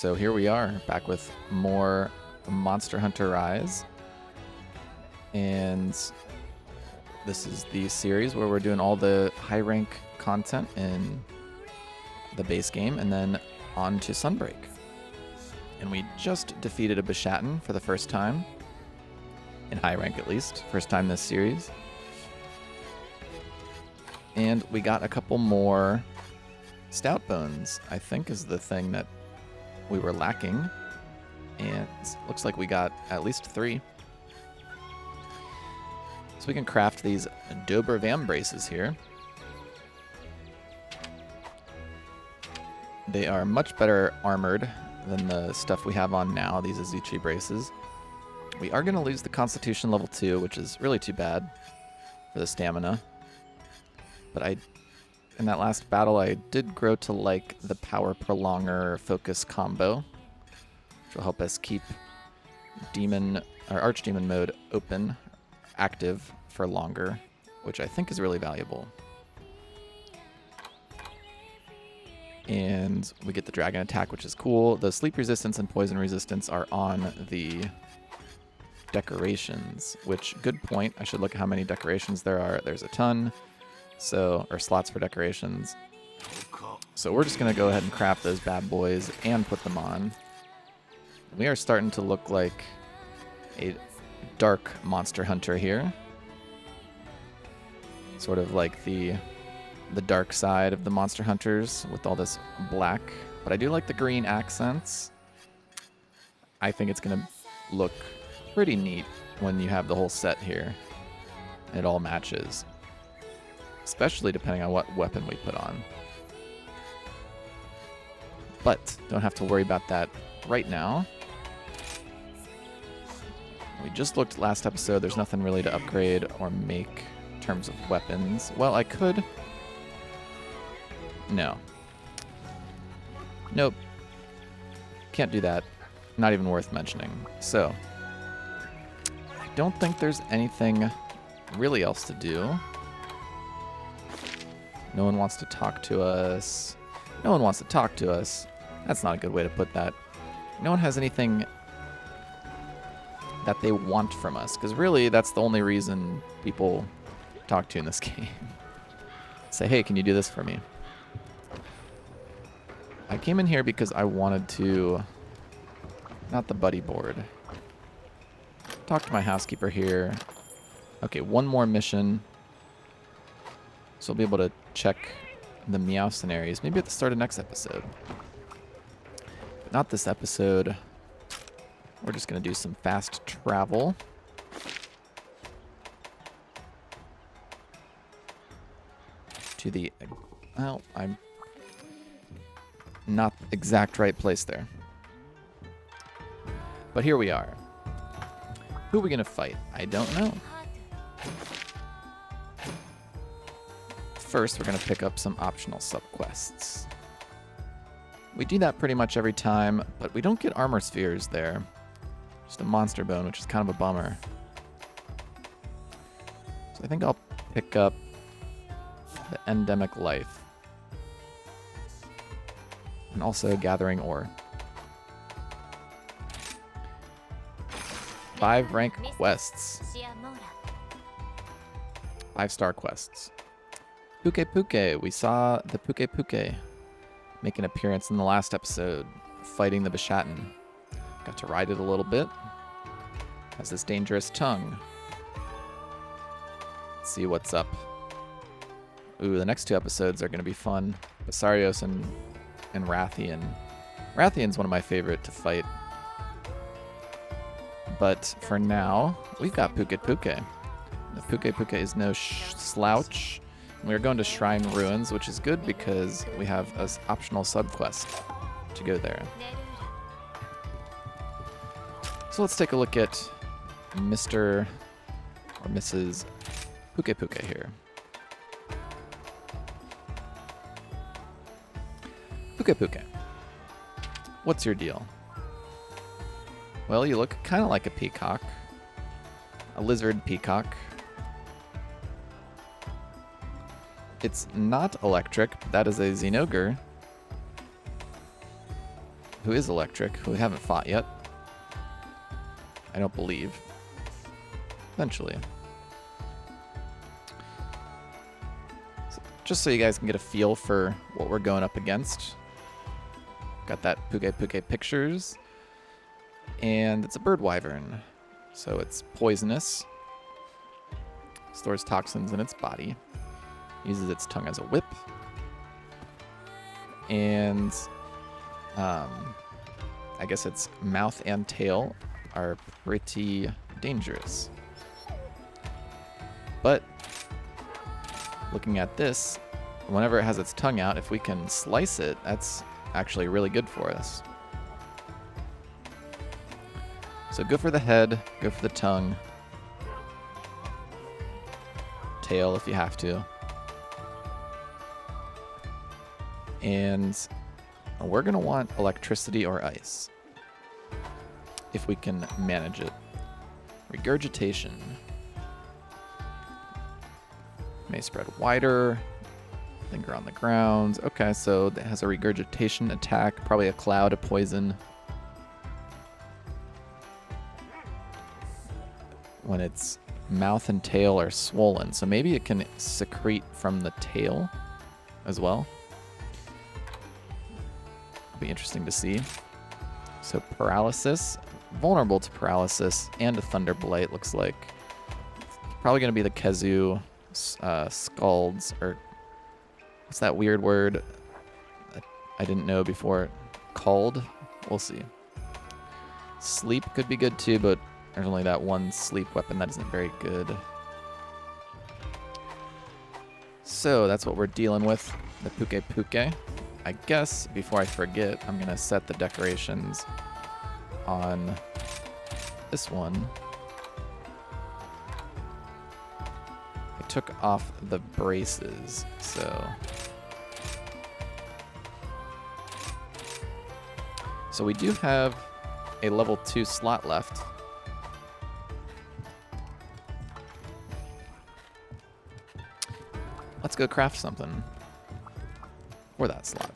So here we are, back with more Monster Hunter Rise. And this is the series where we're doing all the high rank content in the base game and then on to Sunbreak. And we just defeated a Bishaten for the first time, in high rank at least, first time this series. And we got a couple more stout bones, I think is the thing that we were lacking. And looks like we got at least 3. So we can craft these Dober Vambraces here. They are much better armored than the stuff we have on now, these Azuchi braces. We are going to lose the Constitution level 2, which is really too bad for the stamina. But in that last battle, I did grow to like the Power Prolonger Focus combo, which will help us keep Demon or Archdemon mode open, active for longer, which I think is really valuable. And we get the Dragon Attack, which is cool. The Sleep Resistance and Poison Resistance are on the decorations, which, good point. I should look at how many decorations there are. There's a ton. So, or slots for decorations. So we're just going to go ahead and craft those bad boys and put them on. We are starting to look like a dark monster hunter here. Sort of like the dark side of the monster hunters with all this black. But I do like the green accents. I think it's going to look pretty neat when you have the whole set here. It all matches. Especially depending on what weapon we put on. But don't have to worry about that right now. We just looked last episode. There's nothing really to upgrade or make in terms of weapons. Well, I could. No. Nope. Can't do that. Not even worth mentioning. So, I don't think there's anything really else to do. No one wants to talk to us. No one wants to talk to us. That's not a good way to put that. No one has anything that they want from us, because really that's the only reason people talk to you in this game. Say, hey, can you do this for me? I came in here because I wanted to, not the buddy board. Talk to my housekeeper here. Okay, one more mission. So we'll be able to check the meow scenarios, maybe at the start of next episode. But not this episode. We're just going to do some fast travel. To the... Well, I'm not the exact right place there. But here we are. Who are we going to fight? I don't know. First, we're going to pick up some optional subquests. We do that pretty much every time, but we don't get armor spheres there. Just a monster bone, which is kind of a bummer. So I think I'll pick up the endemic life. And also gathering ore. 5 rank quests. 5-star quests. Pukei-Pukei. We saw the Pukei-Pukei make an appearance in the last episode, fighting the Bishaten. Got to ride it a little bit. Has this dangerous tongue. Let's see what's up. Ooh, the next 2 episodes are going to be fun. Basarios and Rathian. Rathian's one of my favorite to fight. But for now, we've got Pukei-Pukei. The Pukei-Pukei is no slouch. We're going to Shrine Ruins, which is good because we have an optional subquest to go there. So let's take a look at Mr. or Mrs. Pukei-Pukei here. Pukei-Pukei. What's your deal? Well, you look kind of like a peacock. A lizard-peacock. It's not electric. That is a Xenogre. who is electric, who we haven't fought yet. I don't believe. Eventually. So, just so you guys can get a feel for what we're going up against. Got that Pukei-Pukei pictures. And it's a bird wyvern. So it's poisonous. Stores toxins in its body. Uses its tongue as a whip. And I guess its mouth and tail are pretty dangerous. But looking at this, whenever it has its tongue out, if we can slice it, that's actually really good for us. So go for the head, go for the tongue, tail if you have to. And we're going to want electricity or ice, if we can manage it. Regurgitation. May spread wider. Linger on the ground. Okay, so it has a regurgitation attack, probably a cloud of poison. When its mouth and tail are swollen. So maybe it can secrete from the tail as well. It'll be interesting to see. So paralysis. Vulnerable to paralysis and a thunder blight, looks like. Probably going to be the Kezu scalds, or what's that weird word I didn't know before? Called? We'll see. Sleep could be good too, but there's only that one sleep weapon that isn't very good. So that's what we're dealing with, the Pukei-Pukei. I guess before I forget, I'm going to set the decorations on this one. I took off the braces, so we do have a level 2 slot left. Let's go craft something for that slot.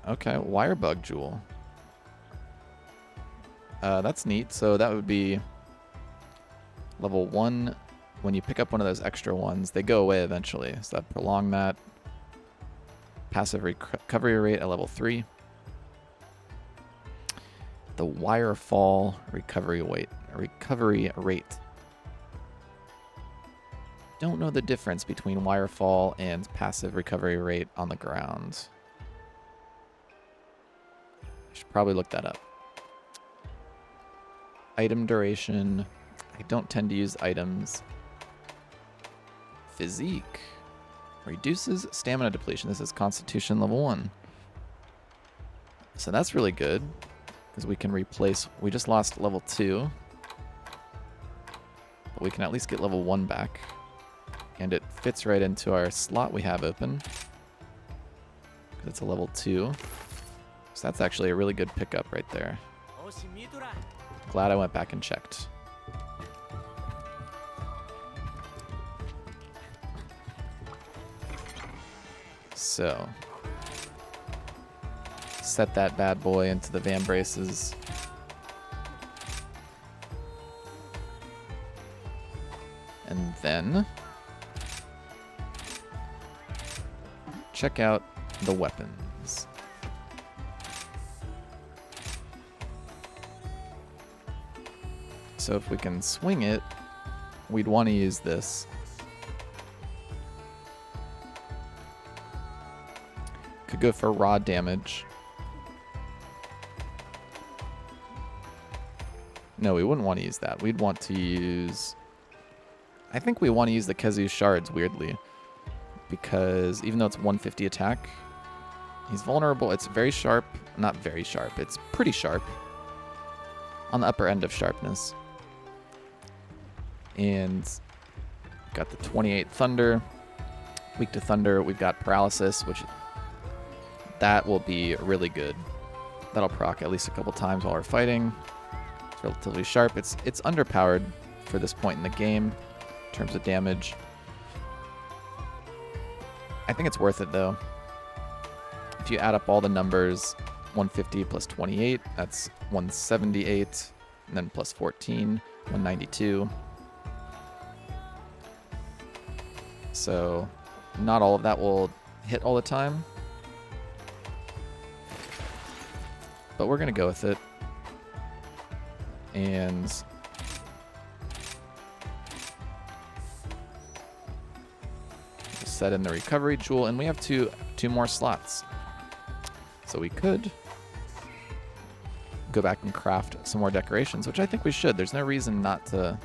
Okay, wire bug jewel. That's neat. So that would be level 1. When you pick up one of those extra ones, they go away eventually. So that prolong that. Passive recovery rate at level 3. The wire fall recovery rate. Don't know the difference between wire fall and passive recovery rate on the ground. Should probably look that up. Item duration. I don't tend to use items. Physique. Reduces stamina depletion. This is Constitution level 1. So that's really good, because we can replace... We just lost level 2. But we can at least get level 1 back. And it fits right into our slot we have open. It's a level 2. So that's actually a really good pickup right there. Glad I went back and checked. So, set that bad boy into the van braces. And then check out the weapons. So if we can swing it, we'd want to use this. Could go for raw damage. No, we wouldn't want to use that. We'd want to use... I think we want to use the Kezu shards, weirdly. Because even though it's 150 attack, he's vulnerable. It's very sharp. Not very sharp. It's pretty sharp. On the upper end of sharpness. And got the 28 Thunder. Weak to Thunder. We've got Paralysis, which... that will be really good. That'll proc at least a couple times while we're fighting. It's relatively sharp. It's underpowered for this point in the game in terms of damage. I think it's worth it though. If you add up all the numbers, 150 plus 28, that's 178, and then plus 14, 192. So not all of that will hit all the time, but we're gonna go with it. And set in the recovery jewel, and we have two more slots. So we could go back and craft some more decorations, which I think we should. There's no reason not to.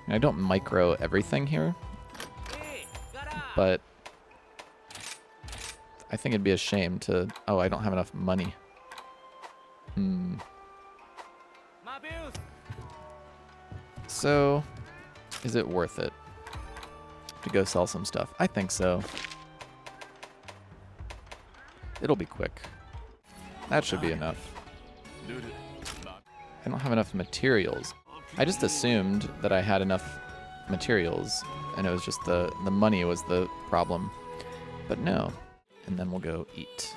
I don't micro everything here, but I think it'd be a shame to... Oh, I don't have enough money. So, is it worth it to go sell some stuff? I think so. It'll be quick. That should be enough. I don't have enough materials. I just assumed that I had enough materials, and it was just the money was the problem. But no. And then we'll go eat.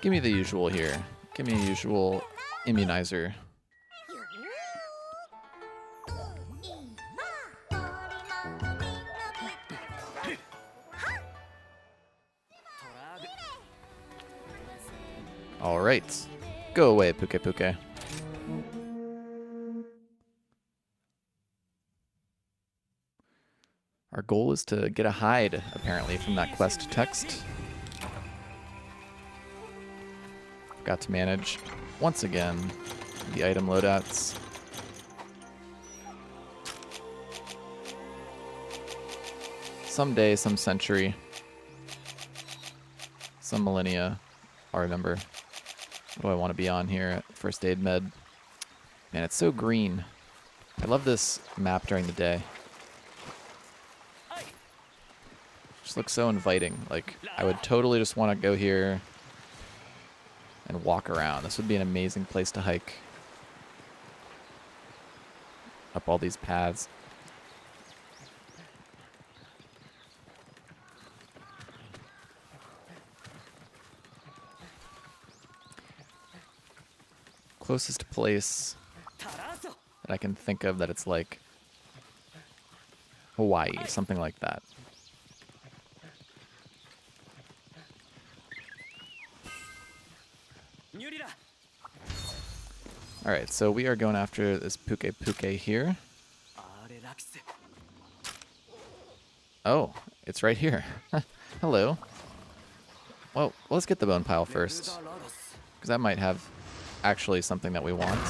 Give me the usual here. Give me a usual immunizer. All right. Go away, Pukei-Pukei. Our goal is to get a hide, apparently, from that quest text. Got to manage, once again, the item loadouts. Someday, some century, some millennia, I'll remember. What do I want to be on here at First Aid Med? Man, it's so green. I love this map during the day. Just looks so inviting. Like, I would totally just want to go here and walk around. This would be an amazing place to hike. Up all these paths. Closest place that I can think of that it's like Hawaii, something like that. Alright, so we are going after this Pukei-Pukei here. Oh, it's right here. Hello. Well, let's get the bone pile first, because that might have actually something that we want.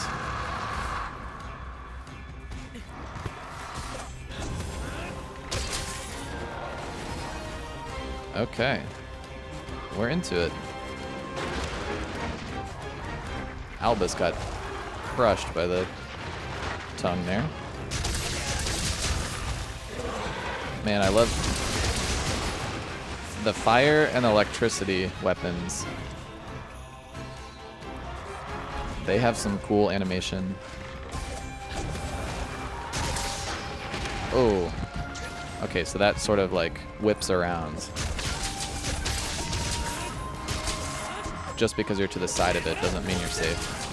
Okay. We're into it. Albus got crushed by the tongue there. Man, I love the fire and electricity weapons. They have some cool animation. Oh. Okay, so that sort of like whips around. Just because you're to the side of it doesn't mean you're safe.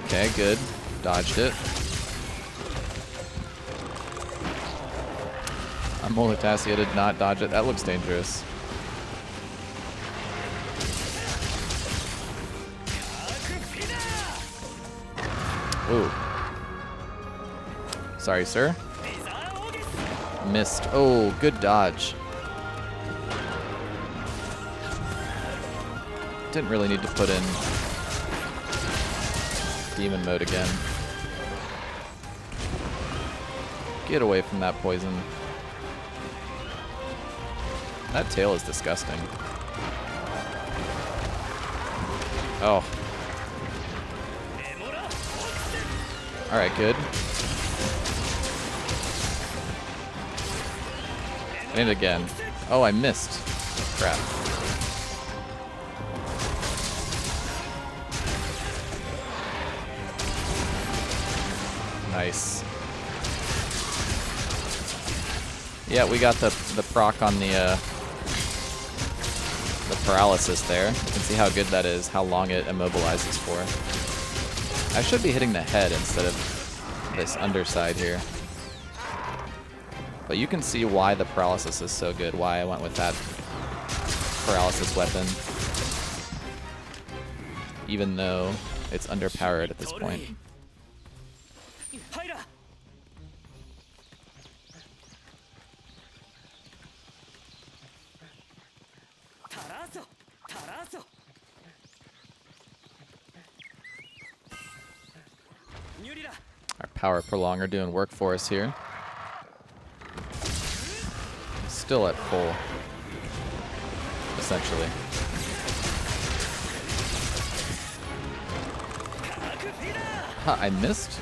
Okay, good. Dodged it. Molitasia did not dodge it. That looks dangerous. Ooh. Sorry, sir. Missed. Oh, good dodge. Didn't really need to put in demon mode again. Get away from that poison. That tail is disgusting. Oh. Alright, good. And again. Oh, I missed. Crap. Nice. Yeah, we got the proc on the paralysis there. You can see how good that is, how long it immobilizes for. I should be hitting the head instead of this underside here. But you can see why the paralysis is so good, why I went with that paralysis weapon. Even though it's underpowered at this point. Our power prolonger doing work for us here. Still at full, essentially. Huh, I missed?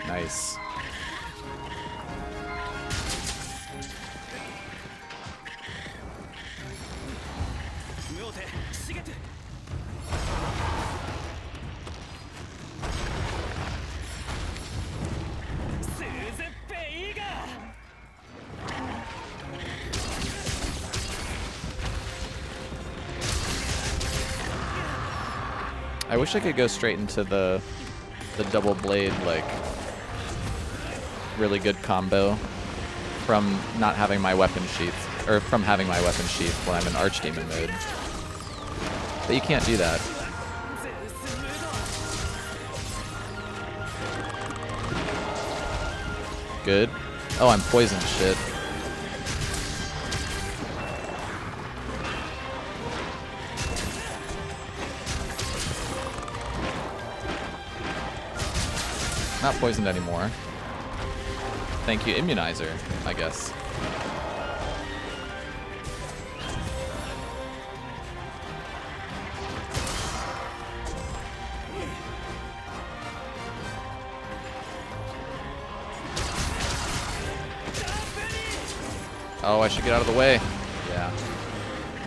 Nice. I wish I could go straight into the double blade, like, really good combo from not having my weapon sheath, or from having my weapon sheath when I'm in Archdemon mode. But you can't do that. Good. Oh, I'm poisoned, shit. Not poisoned anymore. Thank you, immunizer, I guess. Oh, I should get out of the way. Yeah.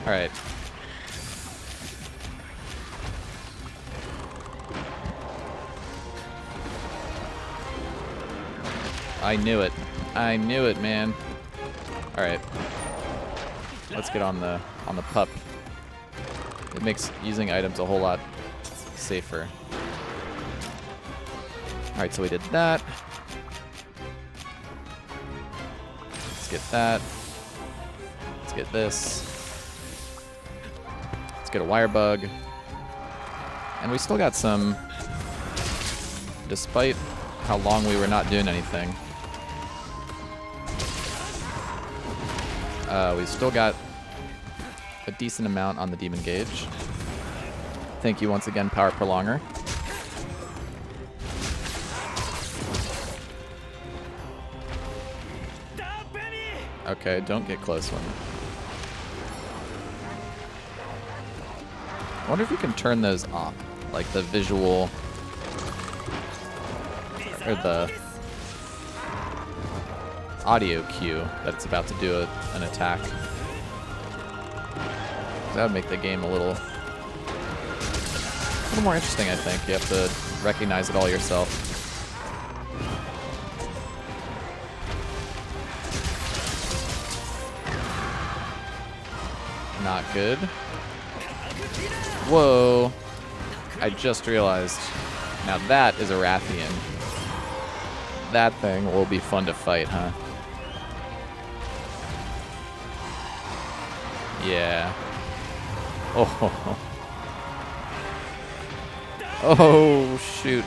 All right. I knew it. I knew it, man. All right. Let's get on the pup. It makes using items a whole lot safer. All right, so we did that. Let's get that. Let's get this. Let's get a wire bug. And we still got some, despite how long we were not doing anything. We still got a decent amount on the demon gauge. Thank you once again, Power Prolonger. Okay, don't get close one. I wonder if you can turn those off, like the visual, or the audio cue that it's about to do an attack. That would make the game a little more interesting, I think. You have to recognize it all yourself. Not good. Whoa. I just realized. Now that is a Rathian. That thing will be fun to fight, huh? Yeah. Oh. Oh, shoot.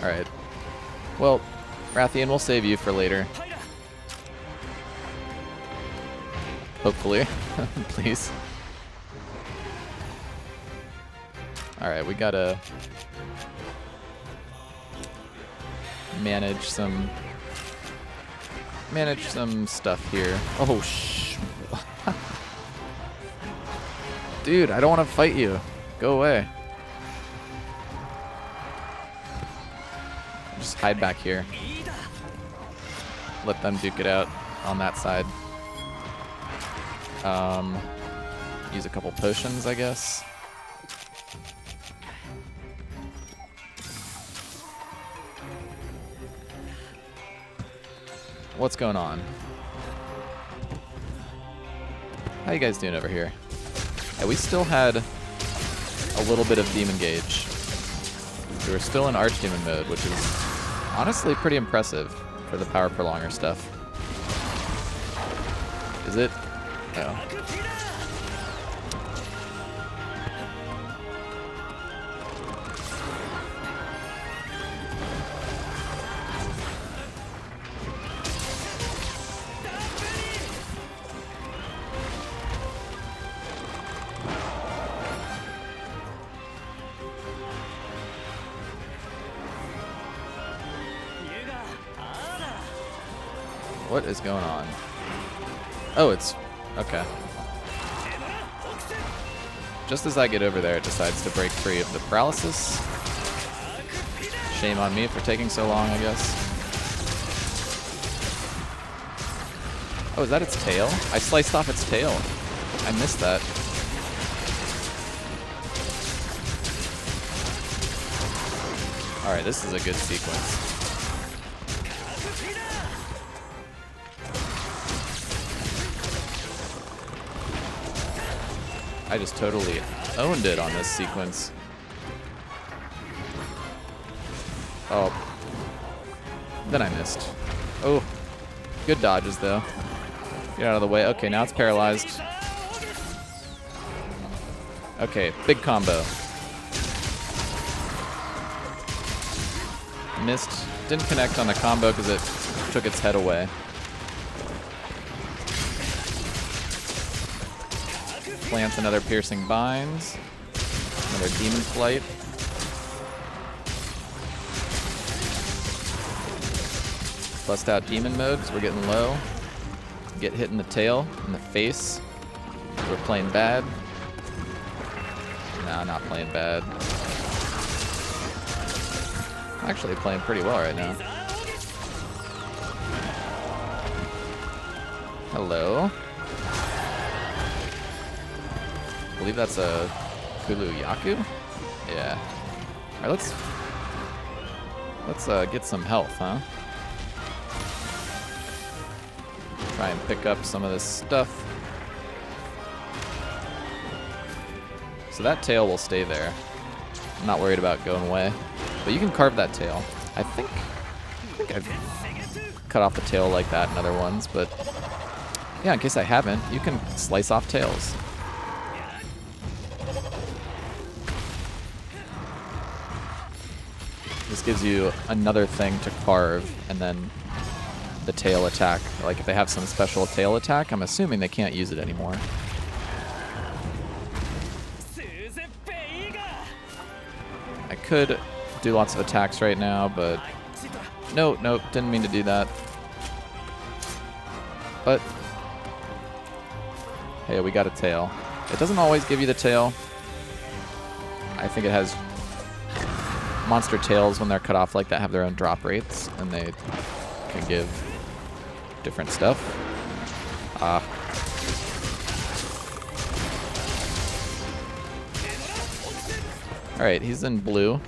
Alright. Well, Rathian will save you for later. Hopefully. Please. Alright, we gotta manage some manage some stuff here. Oh, dude, I don't want to fight you. Go away. Just hide back here. Let them duke it out on that side. Use a couple potions, I guess. What's going on? How you guys doing over here? Yeah, we still had a little bit of demon gauge. We were still in archdemon mode, which is honestly pretty impressive for the power prolonger stuff. Is it? No. What is going on? Oh, it's... okay. Just as I get over there, it decides to break free of the paralysis. Shame on me for taking so long, I guess. Oh, is that its tail? I sliced off its tail. I missed that. Alright, this is a good sequence. I just totally owned it on this sequence. Oh. Then I missed. Oh. Good dodges, though. Get out of the way. Okay, now it's paralyzed. Okay, big combo. Missed. Didn't connect on the combo because it took its head away. Plants another piercing binds. Another demon flight. Bust out demon mode because we're getting low. Get hit in the tail, in the face. We're playing bad. Nah, not playing bad. Actually playing pretty well right now. Hello. I believe that's a Kulu-Yaku? Yeah. Alright, let's get some health, huh? Try and pick up some of this stuff. So that tail will stay there. I'm not worried about going away. But you can carve that tail. I think I've cut off the tail like that in other ones, but yeah, in case I haven't, you can slice off tails. This gives you another thing to carve, and then the tail attack. Like if they have some special tail attack, I'm assuming they can't use it anymore. I could do lots of attacks right now, but nope, didn't mean to do that. But hey, we got a tail. It doesn't always give you the tail. I think it has monster tails when they're cut off like that have their own drop rates, and they can give different stuff. Alright, he's in blue.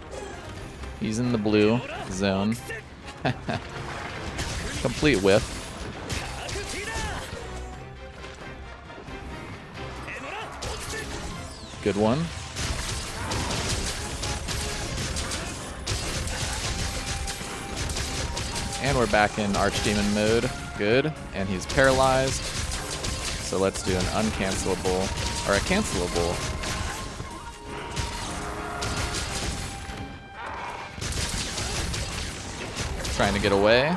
He's in the blue zone. Complete whiff. Good one. And we're back in Archdemon mode. Good. And he's paralyzed. So let's do an uncancelable, or a cancelable. Trying to get away.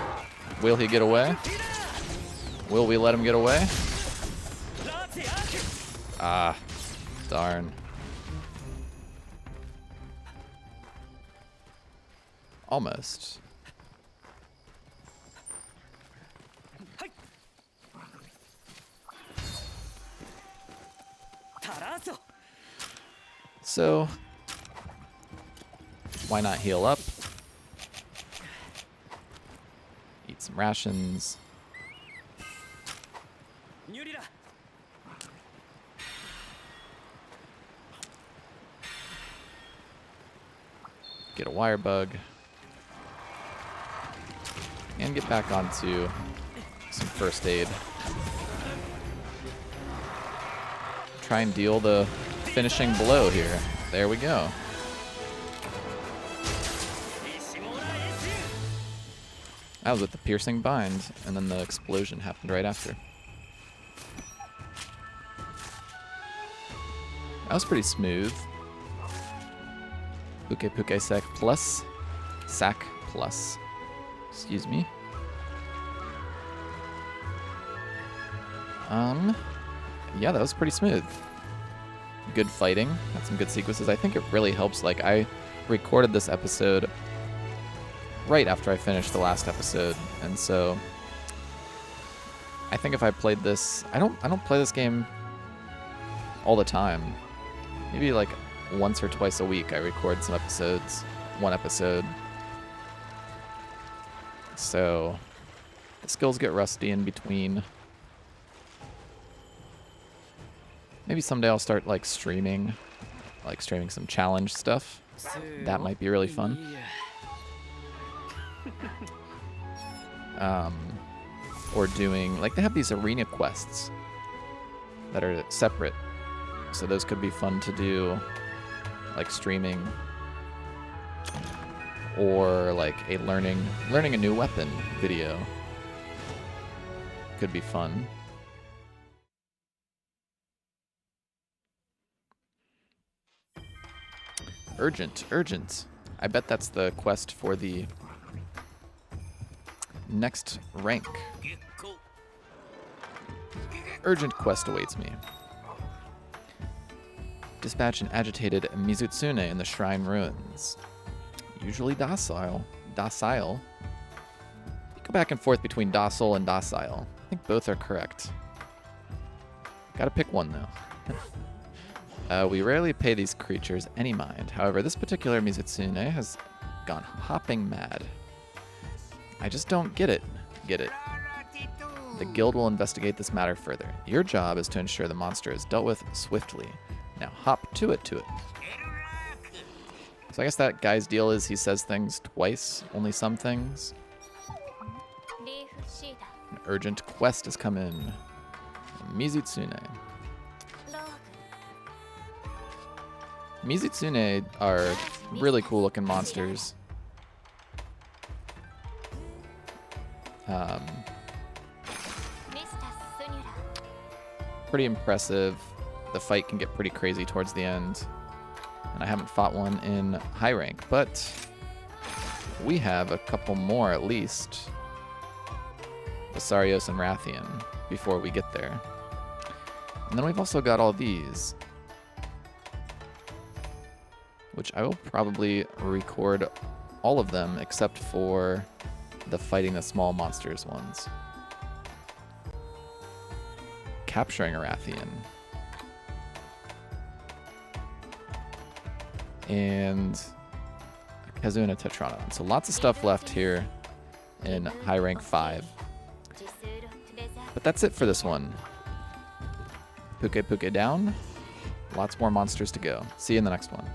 Will he get away? Will we let him get away? Ah, darn. Almost. So, why not heal up? Eat some rations. Get a wire bug. And get back onto some first aid. Try and deal the finishing blow here. There we go. That was with the piercing bind, and then the explosion happened right after. That was pretty smooth. Pukei-Pukei sac plus. Sac plus. Excuse me. Yeah, that was pretty smooth. Good fighting. Had some good sequences. I think it really helps. Like, I recorded this episode right after I finished the last episode, and so I think if I played this, I don't play this game all the time. Maybe like once or twice a week I record some episodes, one episode. So the skills get rusty in between. Maybe someday I'll start like streaming some challenge stuff. That might be really fun. Or doing, like, they have these arena quests that are separate. So those could be fun to do, like streaming. Or like a learning a new weapon video. Could be fun. Urgent, urgent. I bet that's the quest for the next rank. Urgent quest awaits me. Dispatch an agitated Mizutsune in the shrine ruins. Usually docile. Docile? Go back and forth between docile and docile. I think both are correct. Gotta pick one, though. We rarely pay these creatures any mind. However, this particular Mizutsune has gone hopping mad. I just don't get it. Get it. The guild will investigate this matter further. Your job is to ensure the monster is dealt with swiftly. Now hop to it. So I guess that guy's deal is he says things twice, only some things. An urgent quest has come in. Mizutsune. Mizutsune are really cool looking monsters. Pretty impressive. The fight can get pretty crazy towards the end. And I haven't fought one in high rank, but we have a couple more at least. Asarios and Rathian before we get there. And then we've also got all these, which I will probably record all of them except for the fighting the small monsters ones. Capturing a Rathian. And a Kazuna Tetranodon. So lots of stuff left here in high rank 5. But that's it for this one. Pukei-Pukei down. Lots more monsters to go. See you in the next one.